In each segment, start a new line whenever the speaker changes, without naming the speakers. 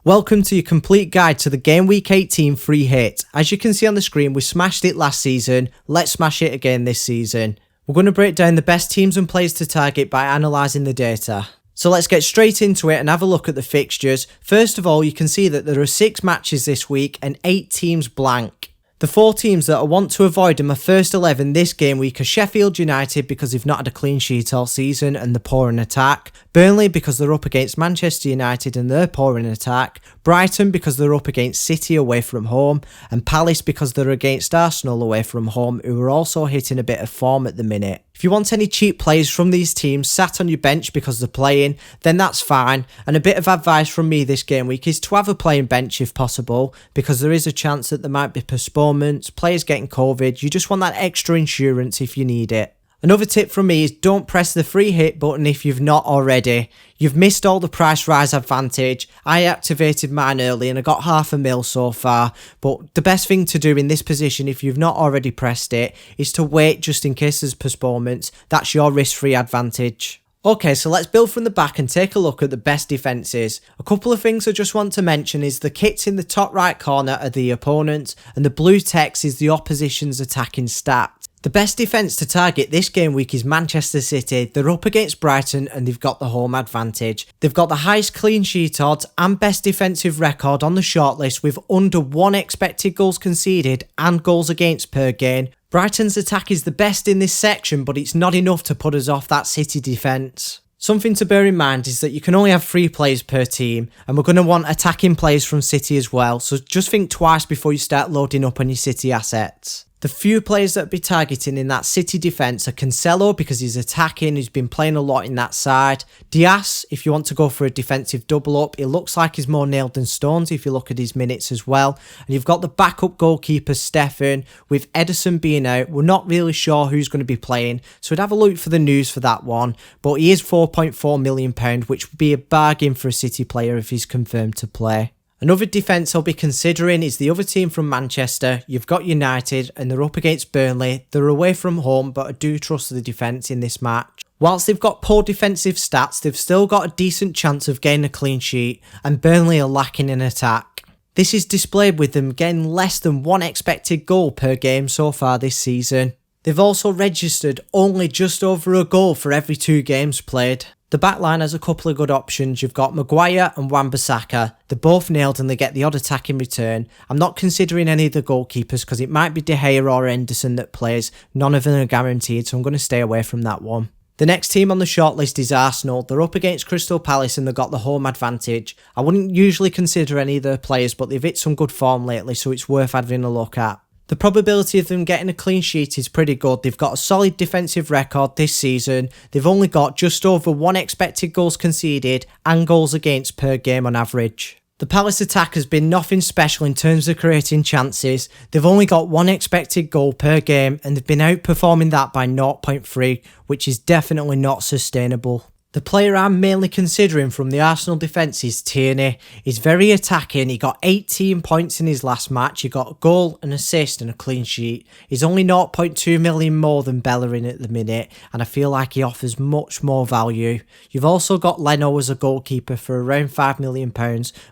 Welcome to your complete guide to the Game Week 18 free hit. As you can see on the screen, we smashed it last season. Let's smash it again this season. We're going to break down the best teams and players to target by analysing the data. So let's get straight into it and have a look at the fixtures. First of all, you can see that there are 6 matches this week and 8 teams blank. The 4 teams that I want to avoid in my first 11 this game week are Sheffield United because they've not had a clean sheet all season and they're poor in attack, Burnley because they're up against Manchester United and they're poor in attack, Brighton because they're up against City away from home, and Palace because they're against Arsenal away from home, who are also hitting a bit of form at the minute. If you want any cheap players from these teams sat on your bench because they're playing, then that's fine, and a bit of advice from me this game week is to have a playing bench if possible, because there is a chance that there might be postponements, players getting COVID, you just want that extra insurance if you need it. Another tip from me is don't press the free hit button if you've not already. You've missed all the price rise advantage. I activated mine early and I got $500,000 so far, but the best thing to do in this position if you've not already pressed it is to wait just in case there's postponements. That's your risk-free advantage. Okay, so let's build from the back and take a look at the best defences. A couple of things I just want to mention is the kits in the top right corner are the opponents and the blue text is the opposition's attacking stats. The best defence to target this game week is Manchester City. They're up against Brighton and they've got the home advantage. They've got the highest clean sheet odds and best defensive record on the shortlist with under 1 expected goals conceded and goals against per game. Brighton's attack is the best in this section, but it's not enough to put us off that City defence. Something to bear in mind is that you can only have 3 players per team, and we're going to want attacking players from City as well, so just think twice before you start loading up on your City assets. The few players that will be targeting in that City defence are Cancelo because he's attacking, he's been playing a lot in that side. Diaz, if you want to go for a defensive double up, it looks like he's more nailed than stones if you look at his minutes as well. And you've got the backup goalkeeper Stefan, with Ederson being out. We're not really sure who's going to be playing, so we'd have a look for the news for that one. But he is £4.4 million, which would be a bargain for a City player if he's confirmed to play. Another defence I'll be considering is the other team from Manchester. You've got United and they're up against Burnley. They're away from home, but I do trust the defence in this match. Whilst they've got poor defensive stats, they've still got a decent chance of getting a clean sheet, and Burnley are lacking in attack. This is displayed with them getting less than 1 expected goal per game so far this season. They've also registered only just over a goal for every 2 games played. The backline has a couple of good options. You've got Maguire and Wan-Bissaka. They're both nailed and they get the odd attack in return. I'm not considering any of the goalkeepers because it might be De Gea or Henderson that plays. None of them are guaranteed, so I'm going to stay away from that one. The next team on the shortlist is Arsenal. They're up against Crystal Palace and they've got the home advantage. I wouldn't usually consider any of their players, but they've hit some good form lately, so it's worth having a look at. The probability of them getting a clean sheet is pretty good. They've got a solid defensive record this season. They've only got just over 1 expected goals conceded and goals against per game on average. The Palace attack has been nothing special in terms of creating chances. They've only got 1 expected goal per game and they've been outperforming that by 0.3, which is definitely not sustainable. The player I'm mainly considering from the Arsenal defence is Tierney. He's very attacking, he got 18 points in his last match, he got a goal, an assist and a clean sheet. He's only 0.2 million more than Bellerin at the minute, and I feel like he offers much more value. You've also got Leno as a goalkeeper for around £5 million,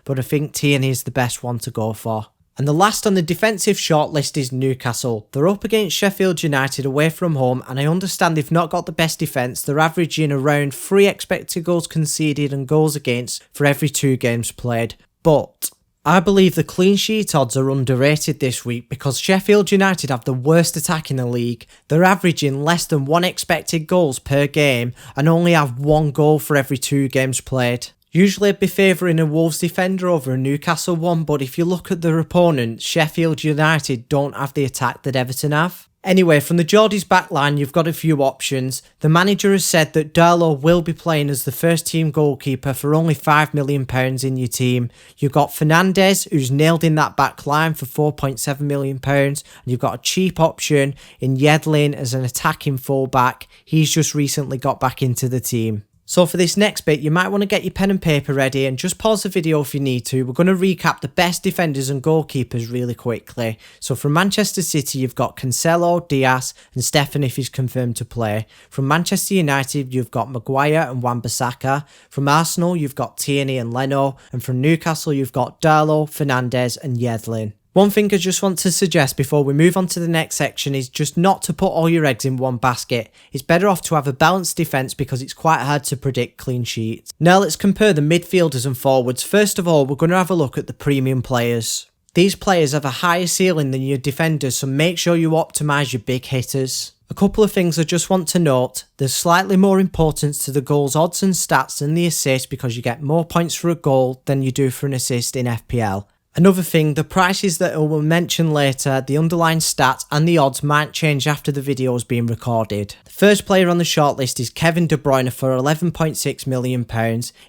but I think Tierney is the best one to go for. And the last on the defensive shortlist is Newcastle. They're up against Sheffield United away from home, and I understand they've not got the best defence. They're averaging around 3 expected goals conceded and goals against for every 2 games played. But I believe the clean sheet odds are underrated this week because Sheffield United have the worst attack in the league. They're averaging less than 1 expected goals per game and only have 1 goal for every 2 games played. Usually I'd be favouring a Wolves defender over a Newcastle one, but if you look at their opponents, Sheffield United don't have the attack that Everton have. Anyway, from the Geordies backline, you've got a few options. The manager has said that Darlow will be playing as the first team goalkeeper for only £5 million in your team. You've got Fernandes, who's nailed in that back line for £4.7 million, and you've got a cheap option in Yedlin as an attacking fullback. He's just recently got back into the team. So for this next bit, you might want to get your pen and paper ready and just pause the video if you need to. We're going to recap the best defenders and goalkeepers really quickly. So from Manchester City, you've got Cancelo, Diaz and Stefan if he's confirmed to play. From Manchester United, you've got Maguire and Wan-Bissaka. From Arsenal, you've got Tierney and Leno. And from Newcastle, you've got Darlow, Fernandes and Yedlin. One thing I just want to suggest before we move on to the next section is just not to put all your eggs in one basket. It's better off to have a balanced defence because it's quite hard to predict clean sheets. Now let's compare the midfielders and forwards. First of all, we're going to have a look at the premium players. These players have a higher ceiling than your defenders, so make sure you optimise your big hitters. A couple of things I just want to note. There's slightly more importance to the goals odds and stats than the assist because you get more points for a goal than you do for an assist in FPL. Another thing, the prices that I will mention later, the underlying stats and the odds might change after the video has been recorded. The first player on the shortlist is Kevin De Bruyne for £11.6 million.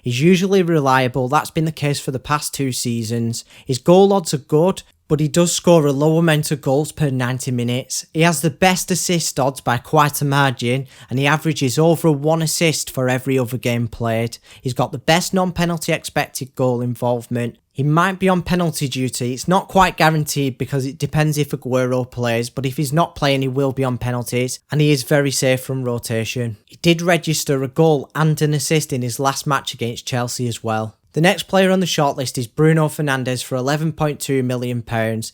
He's usually reliable, that's been the case for the past 2 seasons. His goal odds are good, but he does score a low amount of goals per 90 minutes. He has the best assist odds by quite a margin, and he averages over 1 assist for every other game played. He's got the best non-penalty expected goal involvement. He might be on penalty duty, it's not quite guaranteed because it depends if Aguero plays, but if he's not playing he will be on penalties, and he is very safe from rotation. He did register a goal and an assist in his last match against Chelsea as well. The next player on the shortlist is Bruno Fernandes for £11.2 million.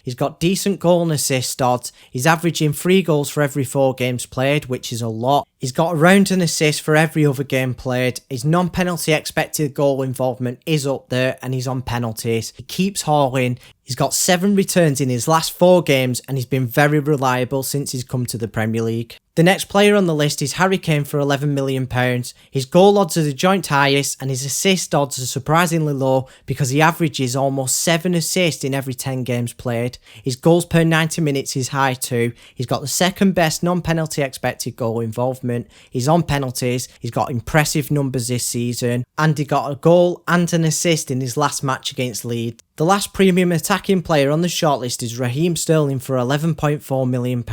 He's got decent goal and assist odds. He's averaging 3 goals for every 4 games played, which is a lot. He's got around an assist for every other game played. His non-penalty expected goal involvement is up there and he's on penalties. He keeps hauling. He's got 7 returns in his last 4 games and he's been very reliable since he's come to the Premier League. The next player on the list is Harry Kane for £11 million. His goal odds are the joint highest and his assist odds are surprisingly low because he averages almost 7 assists in every 10 games played. His goals per 90 minutes is high too. He's got the second best non-penalty expected goal involvement. He's on penalties. He's got impressive numbers this season and he got a goal and an assist in his last match against Leeds. The last premium attacking player on the shortlist is Raheem Sterling for £11.4 million.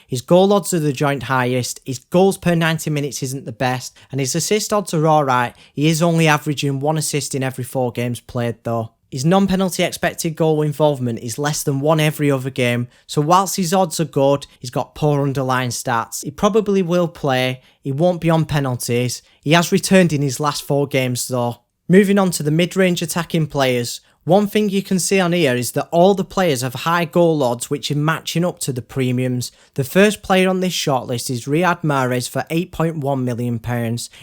His goal odds are the joint highest, his goals per 90 minutes isn't the best, and his assist odds are alright. He is only averaging 1 assist in every 4 games played though. His non-penalty expected goal involvement is less than 1 every other game, so whilst his odds are good, he's got poor underlying stats. He probably will play, he won't be on penalties, he has returned in his last 4 games though. Moving on to the mid-range attacking players. One thing you can see on here is that all the players have high goal odds which are matching up to the premiums. The first player on this shortlist is Riyad Mahrez for £8.1 million.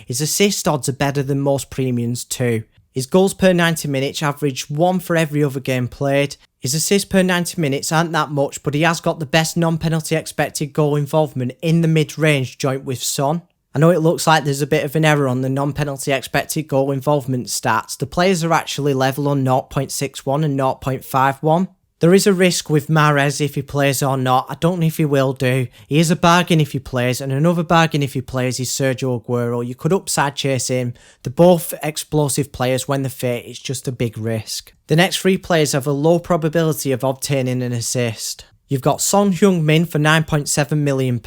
His assist odds are better than most premiums too. His goals per 90 minutes average 1 for every other game played. His assists per 90 minutes aren't that much, but he has got the best non-penalty expected goal involvement in the mid-range joint with Son. I know it looks like there's a bit of an error on the non-penalty expected goal involvement stats. The players are actually level on 0.61 and 0.51. There is a risk with Mahrez if he plays or not. I don't know if he will do. He is a bargain if he plays, and another bargain if he plays is Sergio Aguero. You could upside chase him. They're both explosive players when they're fit. It's just a big risk. The next 3 players have a low probability of obtaining an assist. You've got Son Heung-min for £9.7 million.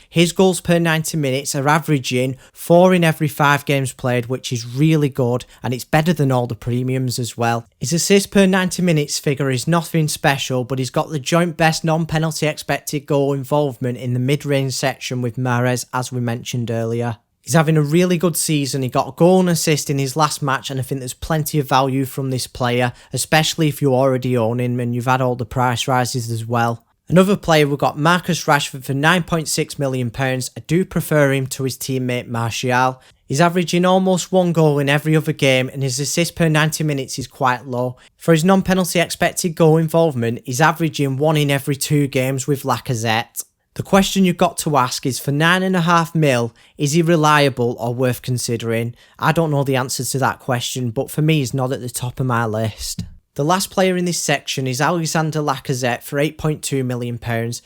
His goals per 90 minutes are averaging 4 in every 5 games played, which is really good, and it's better than all the premiums as well. His assist per 90 minutes figure is nothing special, but he's got the joint best non-penalty expected goal involvement in the mid-range section with Mahrez, as we mentioned earlier. He's having a really good season. He got a goal and assist in his last match, and I think there's plenty of value from this player, especially if you already own him and you've had all the price rises as well. Another player, we've got Marcus Rashford for £9.6 million. I do prefer him to his teammate Martial. He's averaging almost 1 goal in every other game and his assist per 90 minutes is quite low. For his non-penalty expected goal involvement, he's averaging 1 in every 2 games with Lacazette. The question you've got to ask is, for £9.5 million, is he reliable or worth considering? I don't know the answer to that question, but for me he's not at the top of my list. The last player in this section is Alexander Lacazette for £8.2 million.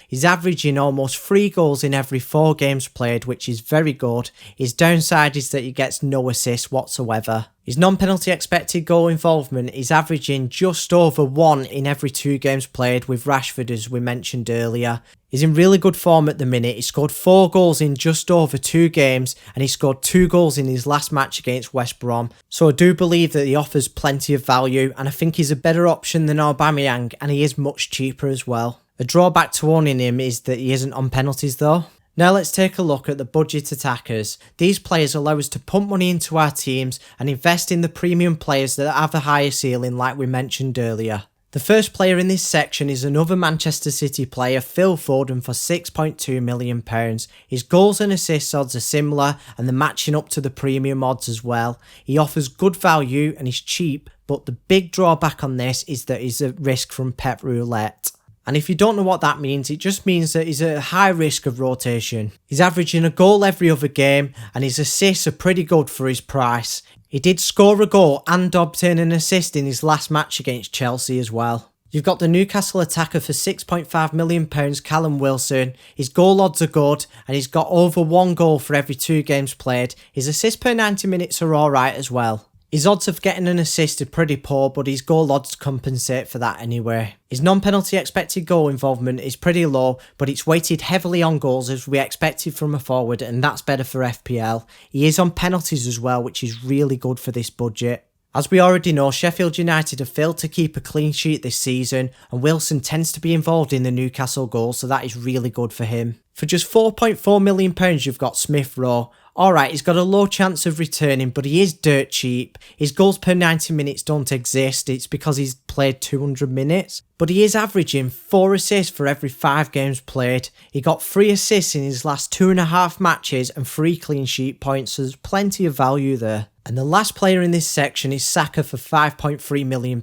He's averaging almost 3 goals in every 4 games played, which is very good. His downside is that he gets no assists whatsoever. His non-penalty expected goal involvement is averaging just over 1 in every 2 games played with Rashford, as we mentioned earlier. He's in really good form at the minute. He scored 4 goals in just over 2 games and he scored 2 goals in his last match against West Brom. So I do believe that he offers plenty of value and I think he's a better option than Aubameyang and he is much cheaper as well. A drawback to owning him is that he isn't on penalties though. Now let's take a look at the budget attackers. These players allow us to pump money into our teams and invest in the premium players that have a higher ceiling like we mentioned earlier. The first player in this section is another Manchester City player, Phil Foden, for £6.2 million. His goals and assists odds are similar and they're matching up to the premium odds as well. He offers good value and he's cheap, but the big drawback on this is that he's at risk from Pep Roulette. And if you don't know what that means, it just means that he's at a high risk of rotation. He's averaging a goal every other game and his assists are pretty good for his price. He did score a goal and obtain an assist in his last match against Chelsea as well. You've got the Newcastle attacker for £6.5 million, Callum Wilson. His goal odds are good and he's got over 1 goal for every 2 games played. His assists per 90 minutes are alright as well. His odds of getting an assist are pretty poor, but his goal odds compensate for that anyway. His non-penalty expected goal involvement is pretty low, but it's weighted heavily on goals as we expected from a forward, and that's better for FPL. He is on penalties as well, which is really good for this budget. As we already know, Sheffield United have failed to keep a clean sheet this season, and Wilson tends to be involved in the Newcastle goals, so that is really good for him. For just £4.4 million, you've got Smith Rowe. Alright, he's got a low chance of returning, but he is dirt cheap. His goals per 90 minutes don't exist, it's because he's played 200 minutes. But he is averaging 4 assists for every 5 games played. He got 3 assists in his last 2.5 matches and 3 clean sheet points, so there's plenty of value there. And the last player in this section is Saka for £5.3 million.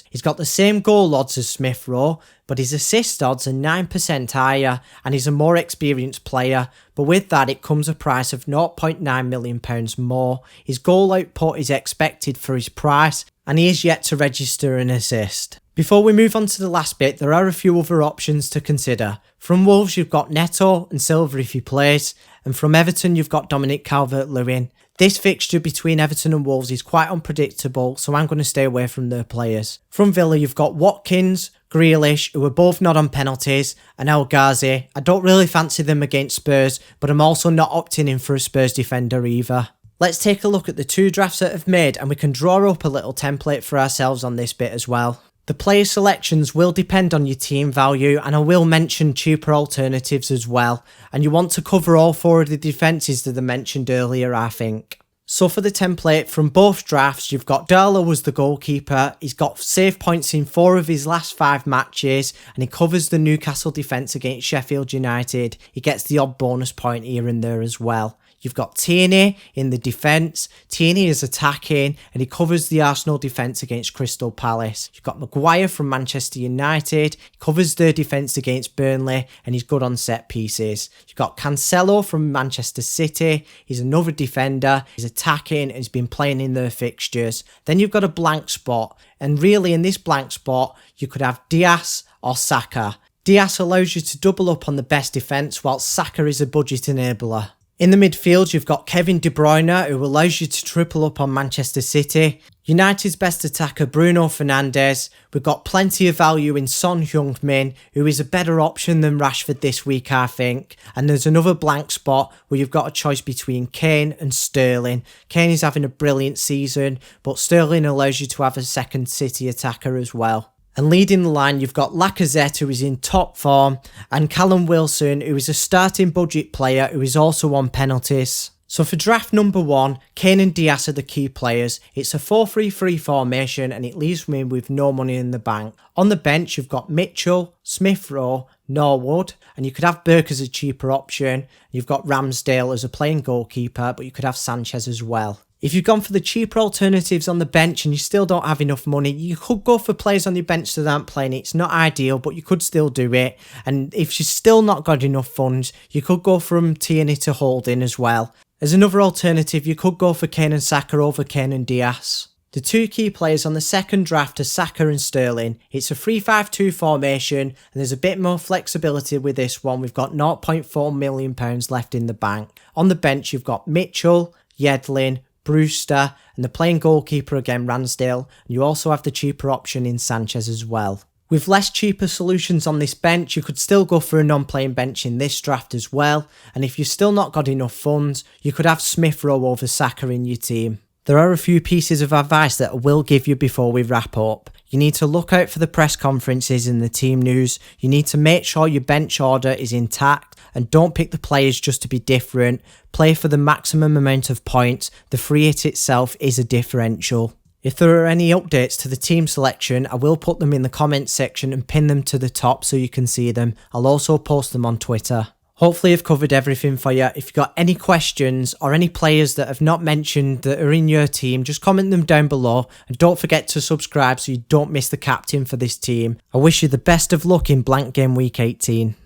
He's got the same goal odds as Smith Rowe, but his assist odds are 9% higher and he's a more experienced player, but with that it comes a price of £0.9 million more. His goal output is expected for his price and he is yet to register an assist. Before we move on to the last bit, there are a few other options to consider. From Wolves you've got Neto and Silva if he plays, and from Everton you've got Dominic Calvert-Lewin. This fixture between Everton and Wolves is quite unpredictable, so I'm going to stay away from their players. From Villa you've got Watkins, Grealish, who are both not on penalties, and El Ghazi. I don't really fancy them against Spurs, but I'm also not opting in for a Spurs defender either. Let's take a look at the 2 drafts that I've made and we can draw up a little template for ourselves on this bit as well. The player selections will depend on your team value and I will mention cheaper alternatives as well, and you want to cover all 4 of the defences that I mentioned earlier I think. So for the template from both drafts you've got Darlow as the goalkeeper, he's got save points in 4 of his last 5 matches and he covers the Newcastle defence against Sheffield United. He gets the odd bonus point here and there as well. You've got Tierney in the defence. Tierney is attacking and he covers the Arsenal defence against Crystal Palace. You've got Maguire from Manchester United. He covers their defence against Burnley and he's good on set pieces. You've got Cancelo from Manchester City. He's another defender. He's attacking and he's been playing in their fixtures. Then you've got a blank spot, and really in this blank spot you could have Diaz or Saka. Diaz allows you to double up on the best defence whilst Saka is a budget enabler. In the midfield, you've got Kevin De Bruyne, who allows you to triple up on Manchester City. United's best attacker, Bruno Fernandes. We've got plenty of value in Son Heung-min, who is a better option than Rashford this week, I think. And there's another blank spot where you've got a choice between Kane and Sterling. Kane is having a brilliant season, but Sterling allows you to have a second City attacker as well. And leading the line, you've got Lacazette, who is in top form, and Callum Wilson, who is a starting budget player who is also on penalties. So for draft number 1, Kane and Diaz are the key players. It's a 4-3-3 formation and it leaves me with no money in the bank. On the bench, you've got Mitchell, Smith Rowe, Norwood, and you could have Burke as a cheaper option. You've got Ramsdale as a playing goalkeeper, but you could have Sanchez as well. If you've gone for the cheaper alternatives on the bench and you still don't have enough money, you could go for players on your bench that aren't playing. It's not ideal, but you could still do it. And if you've still not got enough funds, you could go from Tierney to Holding as well. As another alternative, you could go for Kane and Saka over Kane and Diaz. The 2 key players on the second draft are Saka and Sterling. It's a 3-5-2 formation and there's a bit more flexibility with this one. We've got £0.4 million left in the bank. On the bench, you've got Mitchell, Yedlin, Brewster, and the playing goalkeeper again, Ramsdale, and you also have the cheaper option in Sanchez as well. With less cheaper solutions on this bench, you could still go for a non-playing bench in this draft as well, and if you've still not got enough funds, you could have Smith Rowe over Saka in your team. There are a few pieces of advice that I will give you before we wrap up. You need to look out for the press conferences and the team news. You need to make sure your bench order is intact and don't pick the players just to be different. Play for the maximum amount of points. The free hit itself is a differential. If there are any updates to the team selection, I will put them in the comments section and pin them to the top so you can see them. I'll also post them on Twitter. Hopefully I've covered everything for you. If you've got any questions or any players that I've not mentioned that are in your team, just comment them down below and don't forget to subscribe so you don't miss the captain for this team. I wish you the best of luck in blank game week 18.